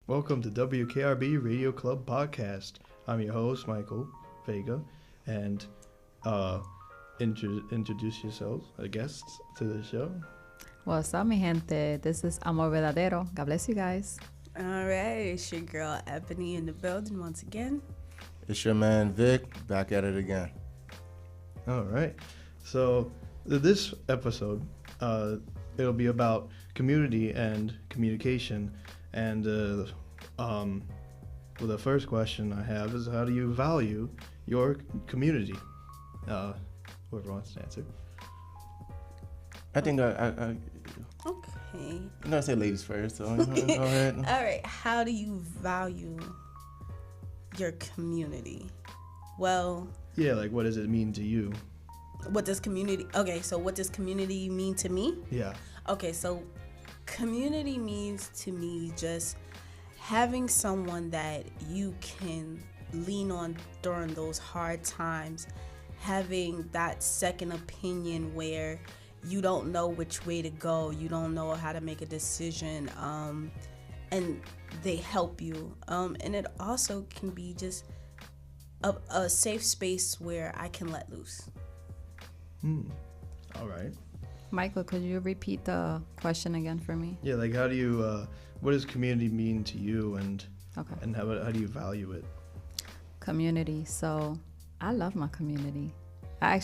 Welcome to WKRB Radio Club Podcast. I'm your host, Michael Vega, and introduce yourselves, guests to the show. What's up, mi gente? This is Amore relatable. God bless you guys. All right, it's your girl Ebony in the building once again. It's your man Vic, back at it again. All right. So this episode, it'll be about community and communication. And the first question I have is, how do you value your community? Whoever wants to answer. I think I Okay. I'm gonna say ladies first, so go ahead. All right, how do you value your community? Well, Yeah, like what does it mean to you? what does community mean to me? Yeah. Okay, so community means to me just having someone that you can lean on during those hard times, having that second opinion where you don't know which way to go, you don't know how to make a decision, and they help you. And it also can be just a safe space where I can let loose. All right. Michael, could you repeat the question again for me? Yeah, like how do you, what does community mean to you, and Okay. and how do you value it? Community. So I love my community. I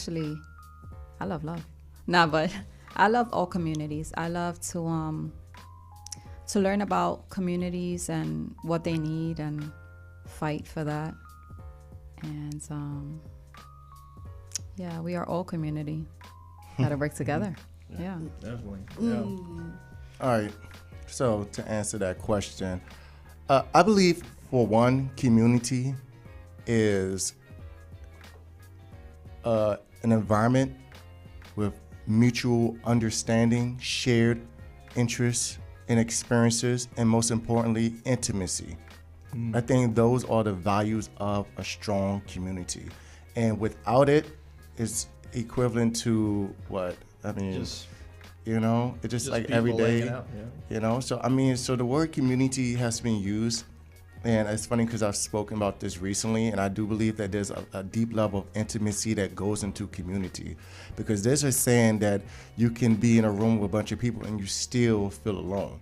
love love. Nah, but I love all communities. I love to learn about communities and what they need and fight for that. And yeah, we are all community. Gotta work together. Yeah. Definitely. Yeah. All right. So to answer that question, I believe for one, community is an environment with mutual understanding, shared interests and experiences, and most importantly, intimacy. I think those are the values of a strong community. And without it, it's equivalent to what? I mean, Just it's just like people every day, hanging out, yeah. So the word community has been used, and it's funny because I've spoken about this recently, and I do believe that there's a deep level of intimacy that goes into community, because there's a saying that you can be in a room with a bunch of people and you still feel alone,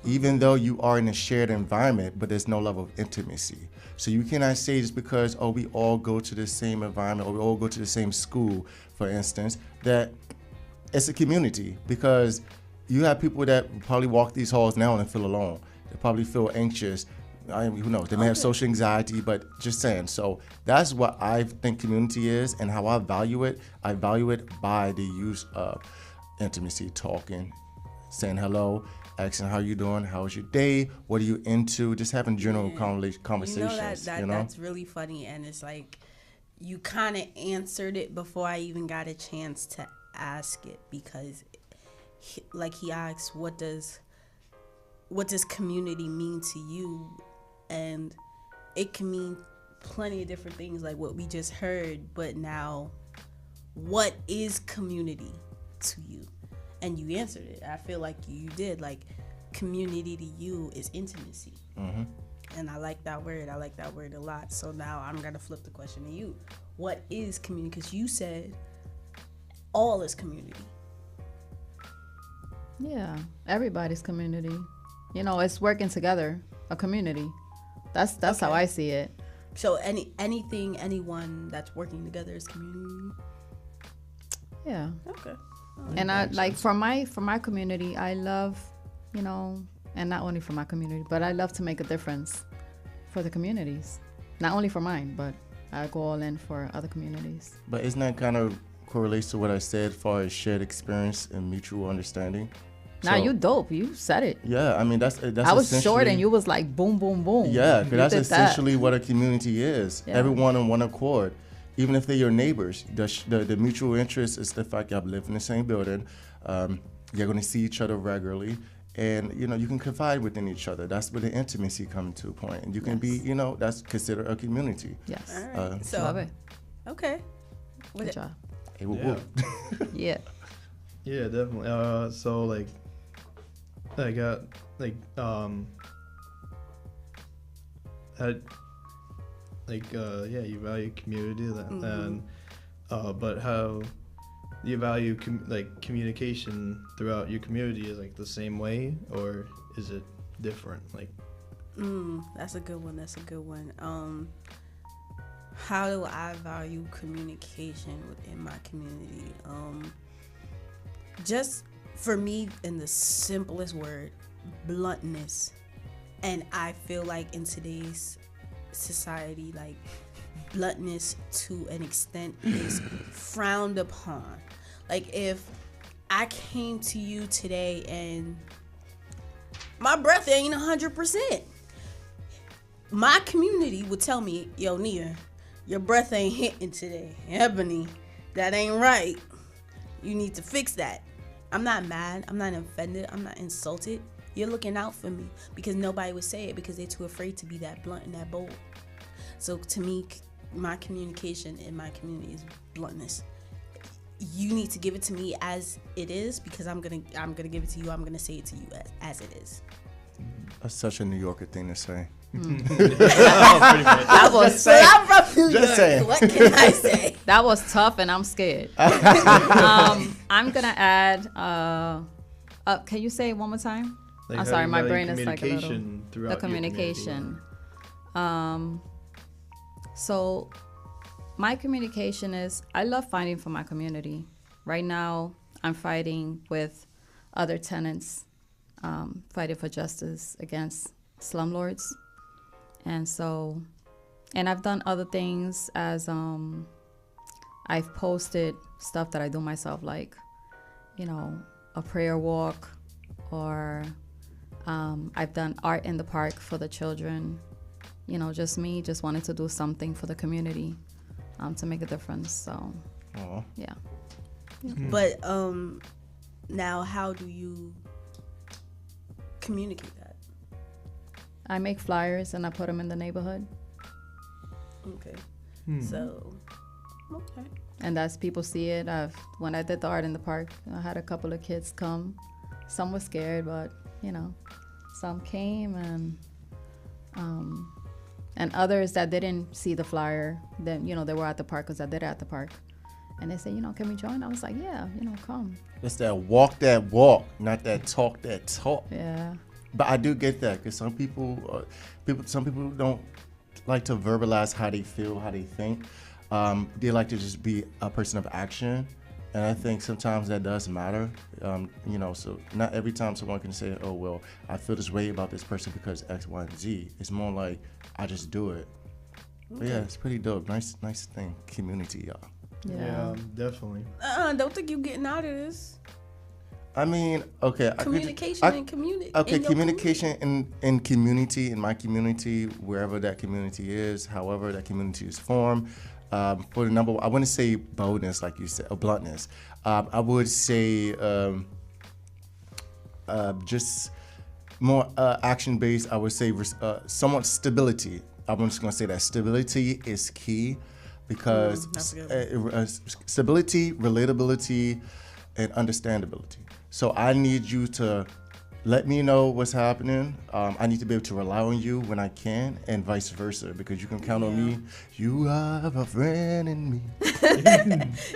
even though you are in a shared environment, but there's no level of intimacy. So you cannot say just because, we all go to the same environment or we all go to the same school, for instance, that it's a community, because you have people that probably walk these halls now and feel alone. They probably feel anxious. Who knows? They may have social anxiety, but just saying. So that's what I think community is, and how I value it. I value it by the use of intimacy, talking, saying hello, asking how you doing, how's your day, what are you into, just having general conversations. That's really funny, and it's like you kind of answered it before I even got a chance to ask it, because he asked, what does community mean to you? And it can mean plenty of different things, like what we just heard, but now what is community to you? And you answered it. I feel like you did. Like, community to you is intimacy. And I like that word. I like that word a lot. So now I'm going to flip the question to you. What is community? Because you said all is community. Yeah. Everybody's community. It's working together. A community. That's Okay. how I see it. So anyone that's working together is community? Yeah. Okay. And I like for my community, I love, and not only for my community, but I love to make a difference for the communities. Not only for mine, but I go all in for other communities. But isn't that kind of correlates to what I said as far as shared experience and mutual understanding? Now you dope. You said it. Yeah, I mean that's I was short and you was like boom, boom, boom. Yeah, You because that's did essentially what a community is. Yeah. Everyone on one accord, even if they're your neighbors. The mutual interest is the fact y'all live in the same building. You're going to see each other regularly, and you can confide within each other. That's where the intimacy comes to a point, and you can be, that's considered a community. Yes. All right. Love it. Okay. Good job. Hey, whoop, Yeah. whoop. Yeah. Yeah, definitely. So like you value community, and but how you value communication throughout your community is like the same way, or is it different? Like, that's a good one. That's a good one. How do I value communication within my community? Just for me, in the simplest word, bluntness. And I feel like in today's society, like, bluntness to an extent is frowned upon. Like, if I came to you today and my breath ain't 100%, my community would tell me, yo, Nia, your breath ain't hitting today. Ebony, that ain't right. You need to fix that. I'm not mad. I'm not offended. I'm not insulted. You're looking out for me, because nobody would say it because they're too afraid to be that blunt and that bold. So to me, my communication in my community is bluntness. You need to give it to me as it is, because I'm gonna give it to you. I'm gonna say it to you as it is. That's such a New Yorker thing to say. That was I'm from New Just York. saying. What can I say? That was tough, and I'm scared. I'm gonna add. Can you say it one more time? Like, I'm how sorry, you my value brain is like a little. communication throughout The your communication. So my communication is, I love fighting for my community. Right now, I'm fighting with other tenants, fighting for justice against slumlords. And so, and I've done other things, as I've posted stuff that I do myself, like, a prayer walk, or I've done art in the park for the children. Just me, just wanted to do something for the community, to make a difference. So, yeah. But now, how do you communicate that? I make flyers and I put them in the neighborhood. Okay. So, okay. And as people see it, when I did the art in the park, I had a couple of kids come. Some were scared, but some came, and others that didn't see the flyer, then they were at the park, because I did it at the park, and they said, can we join? I was like, yeah, come. It's that walk, not that talk. Yeah. But I do get that, because some people don't like to verbalize how they feel, how they think. They like to just be a person of action, and I think sometimes that does matter. So not every time someone can say, "Oh well, I feel this way about this person because X, Y, and Z." It's more like I just do it. Okay. But yeah, it's pretty dope. Nice thing, community, y'all. Yeah, definitely. Don't think you getting out of this. I mean, okay. Communication and community. Okay, communication in community, in my community, wherever that community is, however that community is formed. For the number, I wouldn't say boldness, like you said, or bluntness. I would say just more action-based. I would say somewhat stability. I'm just going to say that stability is key, because stability, relatability, and understandability. So I need you to let me know what's happening. I need to be able to rely on you when I can, and vice versa, because you can count on me. You have a friend in me.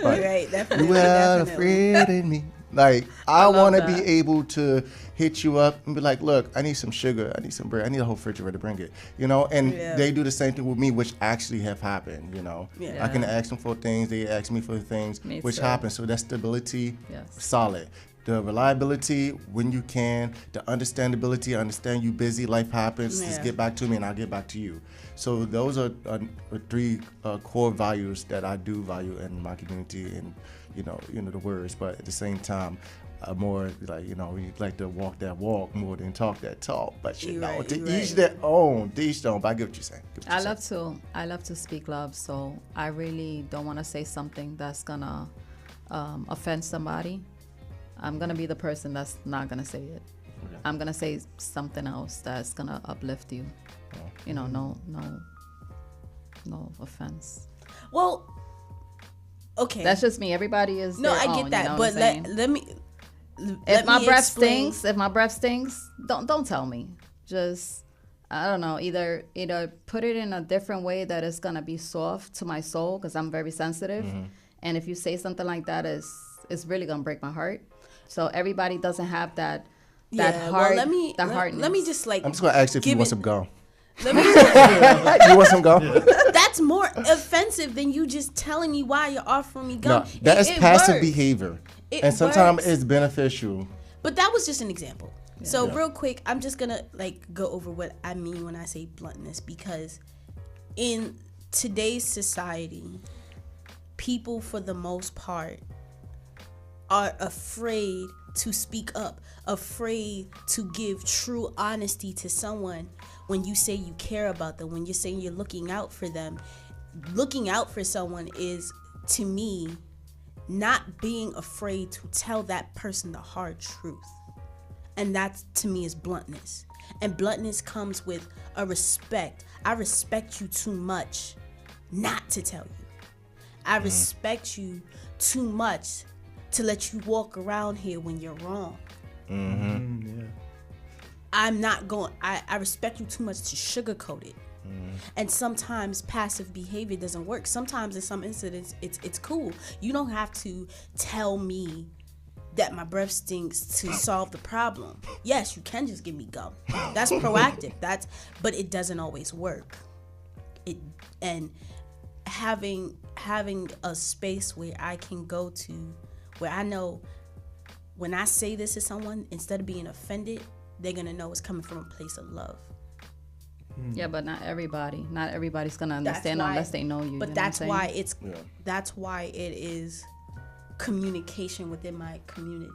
Right, definitely. You have a friend in me. Like, I want to be able to hit you up and be like, look, I need some sugar, I need some bread, I need a whole refrigerator to bring it, and they do the same thing with me, which actually have happened, I can ask them for things, they ask me for things, which happens. So that stability, solid. The reliability, when you can, the understandability, I understand you busy, life happens, just get back to me and I'll get back to you. So those are three core values that I do value in my community, and the words, but at the same time, more like, we like to walk that walk more than talk that talk. But each their own, but I get what you're saying. I love to speak love, so I really don't want to say something that's gonna offend somebody. I'm gonna be the person that's not gonna say it. Okay. I'm gonna say something else that's gonna uplift you. No offense. Well, okay. That's just me. Everybody is no. I own, get that, you know but let me. If my breath stinks, don't tell me. Just I don't know, either put it in a different way that is gonna be soft to my soul, because I'm very sensitive, and if you say something like that, it's really gonna break my heart. So everybody doesn't have that hard, hardness. Let me just like. I'm just gonna ask if you want some gum. Let me You want some gum? That's more offensive than you just telling me why you're offering me gum. No, that is passive works. behavior, It and sometimes works. it's beneficial. But that was just an example. So Yeah. real quick, I'm just gonna like go over what I mean when I say bluntness, because in today's society, people for the most part are afraid to speak up, afraid to give true honesty to someone when you say you care about them, when you're saying you're looking out for them. Looking out for someone is, to me, not being afraid to tell that person the hard truth. And that, to me, is bluntness. And bluntness comes with a respect. I respect you too much not to tell you. I respect you too much to let you walk around here when you're wrong. Yeah. I'm not going, I respect you too much to sugarcoat it. And sometimes passive behavior doesn't work. Sometimes in some incidents, it's cool. You don't have to tell me that my breath stinks to solve the problem. Yes, you can just give me gum. That's proactive. But it doesn't always work. And having a space where I can go to, where I know when I say this to someone, instead of being offended, they're gonna know it's coming from a place of love. Yeah, but not everybody's gonna understand unless they know you. But you that's know why that's why it is communication within my community,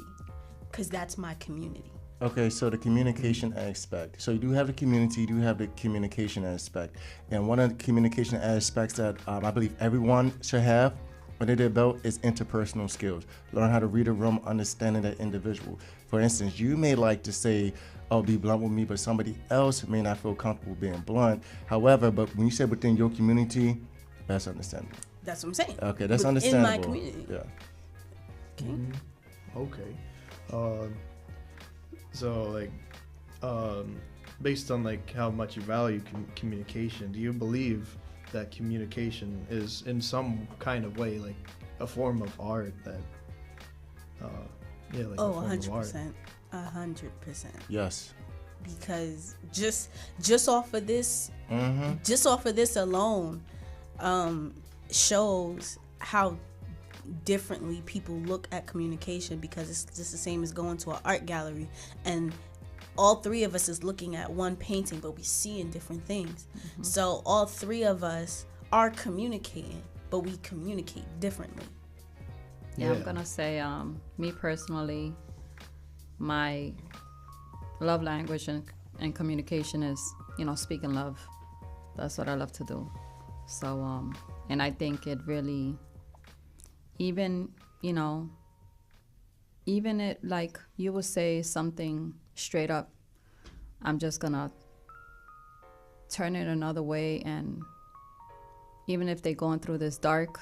because that's my community. Okay, so the communication aspect. So you do have the community, you do have the communication aspect. And one of the communication aspects that I believe everyone should have under their belt is interpersonal skills. Learn how to read a room, understanding that individual. For instance, you may like to say, oh, be blunt with me, but somebody else may not feel comfortable being blunt. However, but when you say within your community, that's understandable. That's what I'm saying. Okay, that's In understandable. my community. Yeah. Okay. So like, based on like how much you value communication, do you believe that communication is in some kind of way like a form of art that, like Oh, a form of art? 100%. Yes. Because just off of this, alone, shows how differently people look at communication, because it's just the same as going to an art gallery and all three of us is looking at one painting, but we seeing different things. So all three of us are communicating, but we communicate differently. Yeah, I'm gonna say, me personally, my love language and communication is, speaking love. That's what I love to do. So, and I think it really, even it, like you would say something straight up, I'm just gonna turn it another way, and even if they're going through this dark,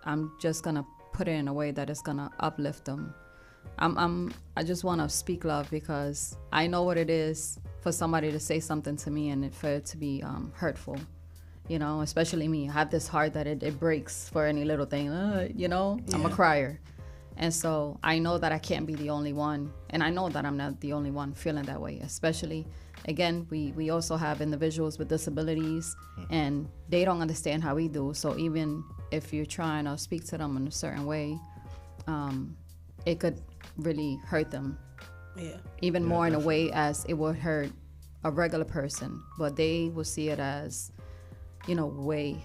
I'm just gonna put it in a way that is gonna uplift them. I just want to speak love, because I know what it is for somebody to say something to me and for it to be hurtful, especially me. I have this heart that it breaks for any little thing, I'm a crier. And so I know that I can't be the only one, and I know that I'm not the only one feeling that way. Especially, again, we also have individuals with disabilities, and they don't understand how we do. So even if you're trying to speak to them in a certain way, it could really hurt them. Yeah. Even more in a way as it would hurt a regular person, but they will see it as, way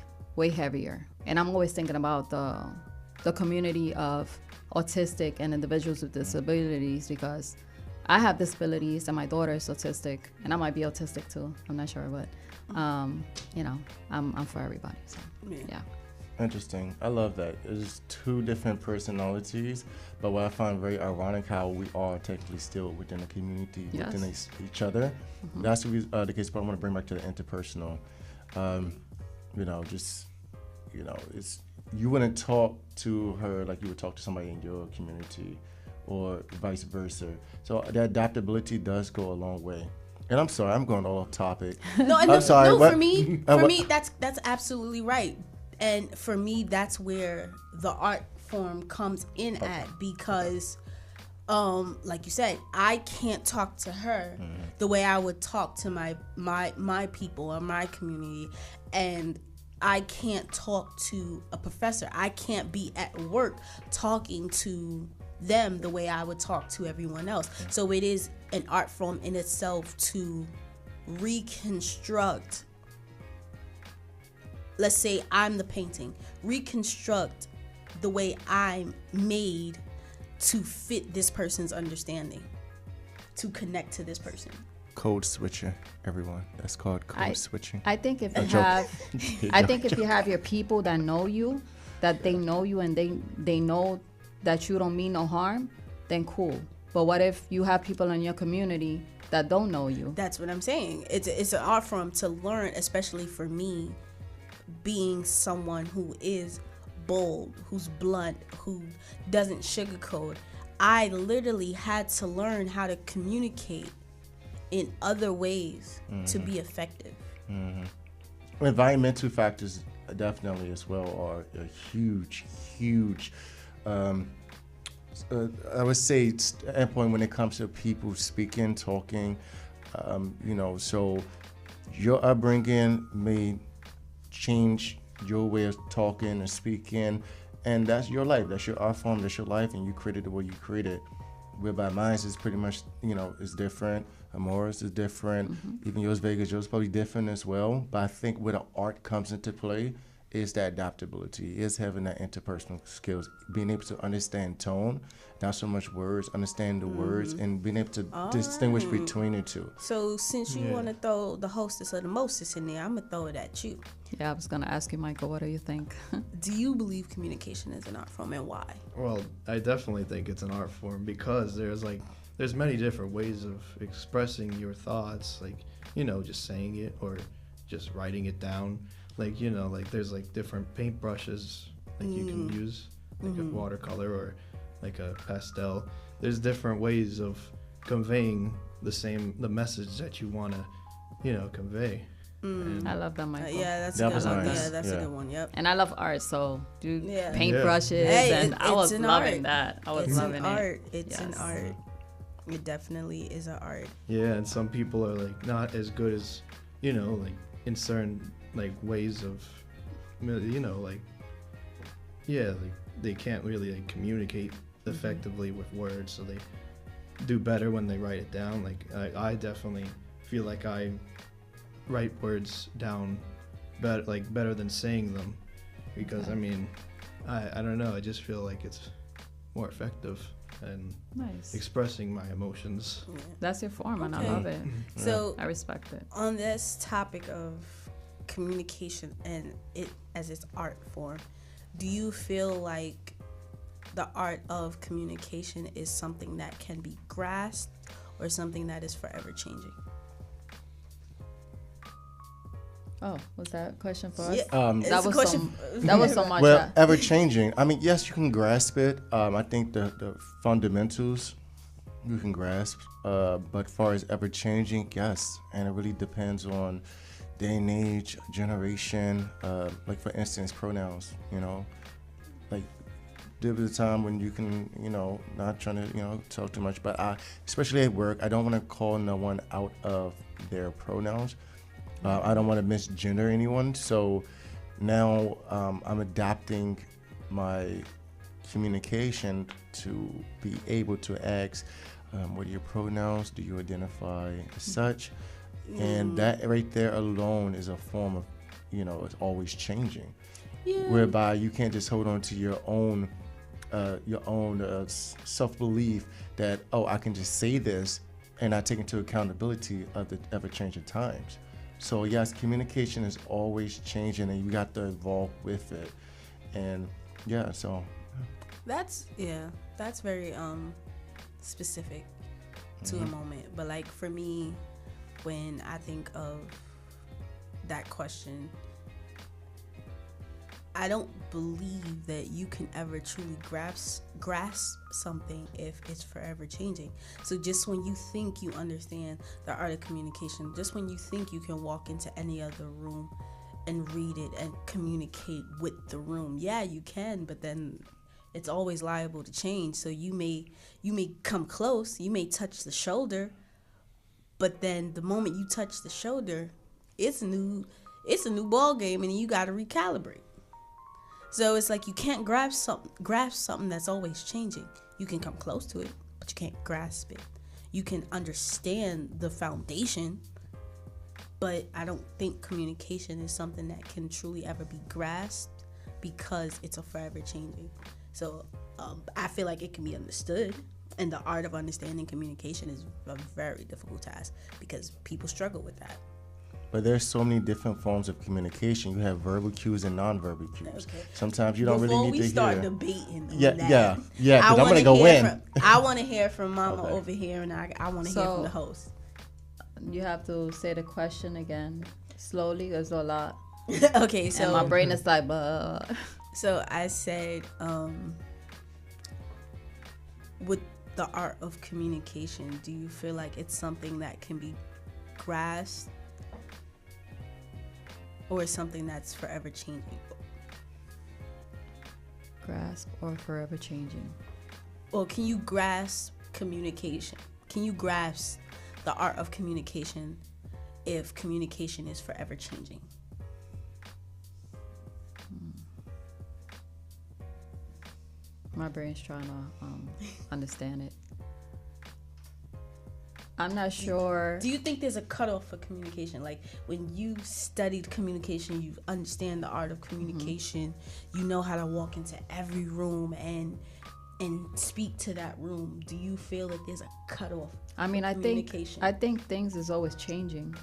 heavier. And I'm always thinking about the community of autistic and individuals with disabilities, because I have disabilities and my daughter is autistic, and I might be autistic too. I'm not sure, but I'm for everybody. So yeah. Interesting. I love that. It's two different personalities, but what I find very ironic how we are technically still within the community, within each other. That's the case, but I want to bring back to the interpersonal. It's you wouldn't talk to her like you would talk to somebody in your community, or vice versa. So the adaptability does go a long way. And I'm sorry, I'm going all off topic. No, sorry, no. what- For me, what- that's absolutely right. And for me, that's where the art form comes in at, because, like you said, I can't talk to her the way I would talk to my people or my community, and I can't talk to a professor. I can't be at work talking to them the way I would talk to everyone else. So it is an art form in itself to reconstruct. Let's say I'm the painting. Reconstruct the way I'm made to fit this person's understanding, to connect to this person. Code switcher, everyone. That's called code switching. I think if you joke. have, I think if you have your people that know you, that they know you and they know that you don't mean no harm, then cool. But what if you have people in your community that don't know you? That's what I'm saying. It's an art form to learn, especially for me, being someone who is bold, who's blunt, who doesn't sugarcoat. I literally had to learn how to communicate in other ways to be effective. Environmental factors definitely as well are a huge I would say endpoint when it comes to people speaking, talking, so your upbringing may change your way of talking and speaking, and that's your life, that's your art form, that's your life, and you created the way you created. Whereby mine is pretty much, is different. Amore's is different. Even yours, Vega, yours probably different as well. But I think where the art comes into play is that adaptability, is having that interpersonal skills, being able to understand tone, not so much words, understand the words, and being able to distinguish between the two. So since you want to throw the hostess or the mostess in there, I'm going to throw it at you. Yeah, I was gonna ask you, Michael, what do you think? Do you believe communication is an art form, and why? Well, I definitely think it's an art form because there's many different ways of expressing your thoughts, like, just saying it or just writing it down. Like, there's like different paintbrushes like you can use, like a watercolor or like a pastel. There's different ways of conveying the message that you want to, convey. I love that, Michael. Yeah, that's That a good was one. nice. Yeah, that's Yeah. a good one. Yep. And I love art, so do Yeah. paintbrushes, Hey, and I was it's an loving art. that. I was It's loving an it. art. It's an Yes. art. It definitely is an art. Yeah, and some people are like not as good as, like in certain like ways of, like they can't really like communicate effectively with words, so they do better when they write it down. Like I definitely feel like I write words down better than saying them, because I mean I don't know, I just feel like it's more effective and Nice. expressing my emotions. That's your form, and I Okay. love it. So I respect it. on this topic of communication and it as its art form, do you feel like the art of communication is something that can be grasped or something that is forever changing? Oh, was that a question for us? Yeah, it's That a was question. That was so much. Well, ever changing. I mean, yes, you can grasp it. I think the fundamentals you can grasp. But far as ever changing, yes, and it really depends on day and age, generation. Like for instance, pronouns. Like there was a time when you can, not trying to, talk too much, but especially at work, I don't want to call no one out of their pronouns. I don't want to misgender anyone, so now I'm adapting my communication to be able to ask, what are your pronouns? Do you identify as such? And that right there alone is a form of, it's always changing. Yeah. Whereby you can't just hold on to your own self-belief that, I can just say this and not take into accountability of the ever-changing times. So yes, communication is always changing, and you got to evolve with it. And yeah, so That's very specific to a moment. But like for me, when I think of that question, I don't believe that you can ever truly grasp something if it's forever changing. So just when you think you understand the art of communication, just when you think you can walk into any other room and read it and communicate with the room, yeah, you can, but then it's always liable to change. So you may come close, you may touch the shoulder, but then the moment you touch the shoulder, it's a new ball game, and you got to recalibrate. So it's like you can't grasp something that's always changing. You can come close to it, but you can't grasp it. You can understand the foundation, but I don't think communication is something that can truly ever be grasped because it's a forever changing. So I feel like it can be understood, and the art of understanding communication is a very difficult task because people struggle with that. But there's so many different forms of communication. You have verbal cues and non-verbal cues. Okay. Sometimes you don't really need to hear. Before we start debating on yeah, that, because I'm going to go in. I want to hear from Mama over here, and I want to hear from the host. You have to say the question again slowly. There's a lot. Okay, so. And my brain is like, bah. So I said, with the art of communication, do you feel like it's something that can be grasped, or something that's forever changing? Grasp or forever changing? Or can you grasp communication? Can you grasp the art of communication if communication is forever changing? My brain's trying to understand it. I'm not sure. Do you think there's a cutoff for communication? Like when you studied communication, you understand the art of communication. You know how to walk into every room and speak to that room. Do you feel that there's a cutoff? I mean, I think things is always changing.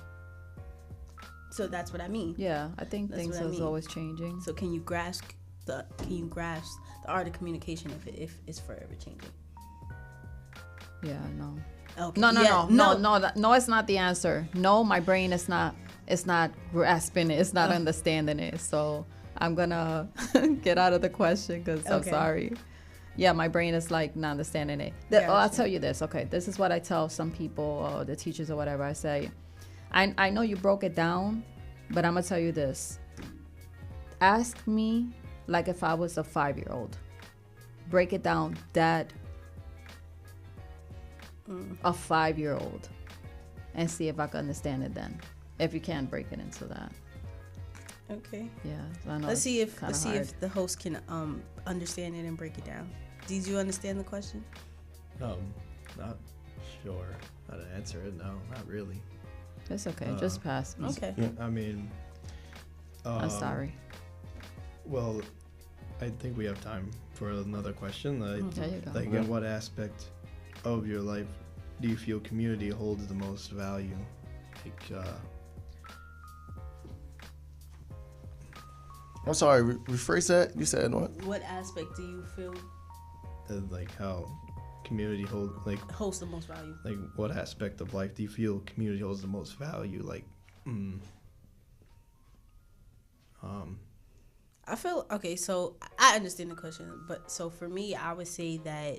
So that's what I mean. Yeah, I think things is always changing. So can you grasp the art of communication if it's forever changing? Yeah, no. Okay. No, it's not the answer. No, my brain is not grasping it. It's not understanding it. So I'm gonna get out of the question because I'm sorry. Yeah, my brain is like not understanding it. I'll tell you this. Okay, this is what I tell some people, or the teachers or whatever. I say, I know you broke it down, but I'm gonna tell you this. Ask me like if I was a 5-year-old. Break it down that a 5-year-old and see if I can understand it then. If you can't break it into that. Okay. Yeah. I know let's see if the host can understand it and break it down. Did you understand the question? Not sure how to answer it. No, not really. It's okay. Just pass me. Okay. Yeah. I mean, I'm sorry. Well, I think we have time for another question. There you go. Like, in what aspect of your life do you feel community holds the most value? Like, I'm sorry, rephrase that. You said what? What aspect do you feel like how community holds the most value? Like, what aspect of life do you feel community holds the most value? Like, I feel okay. So I understand the question, but so for me, I would say that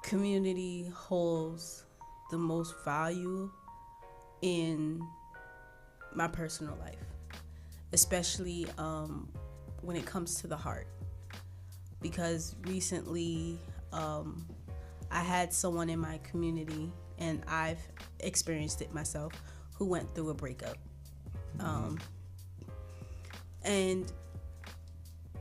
community holds the most value in my personal life, especially when it comes to the heart. Because recently, I had someone in my community, and I've experienced it myself, who went through a breakup. And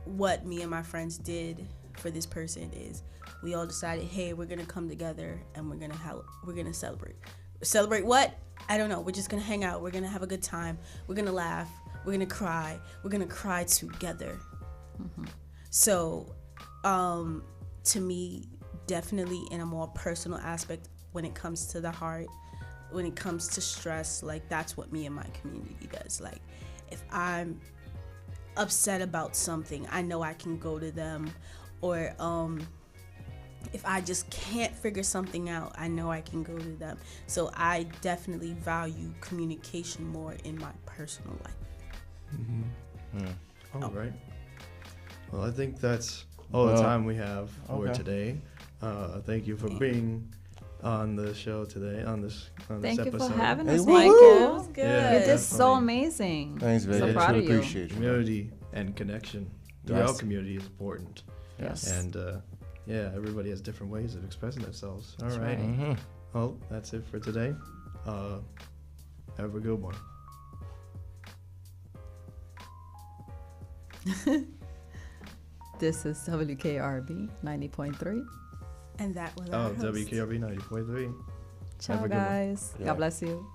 what me and my friends did for this person is we all decided, hey, we're gonna come together and we're gonna celebrate. Celebrate what? I don't know. We're just gonna hang out. We're gonna have a good time. We're gonna laugh. We're gonna cry. We're gonna cry together. So, to me, definitely in a more personal aspect, when it comes to the heart, when it comes to stress, like that's what me and my community does. Like, if I'm upset about something, I know I can go to them, or if I just can't figure something out, I know I can go to them. So I definitely value communication more in my personal life. All right. Well, I think that's all the time we have for Okay. today. Thank you for being on the show today, on this Thank you episode. for having Hey, us, woo! It Michael. was good. Yeah, You did so definitely. amazing. Thanks, So Vega. proud Truly of you. appreciate you. Community and connection throughout Yes. community is important. Yes. And yeah, everybody has different ways of expressing themselves. All That's right. right. Mm-hmm. Well, that's it for today. Have a good one. This is WKRB 90.3. And that was our Oh, host. WKRB 90.3. Ciao, Have a good one. guys. Yeah. God bless you.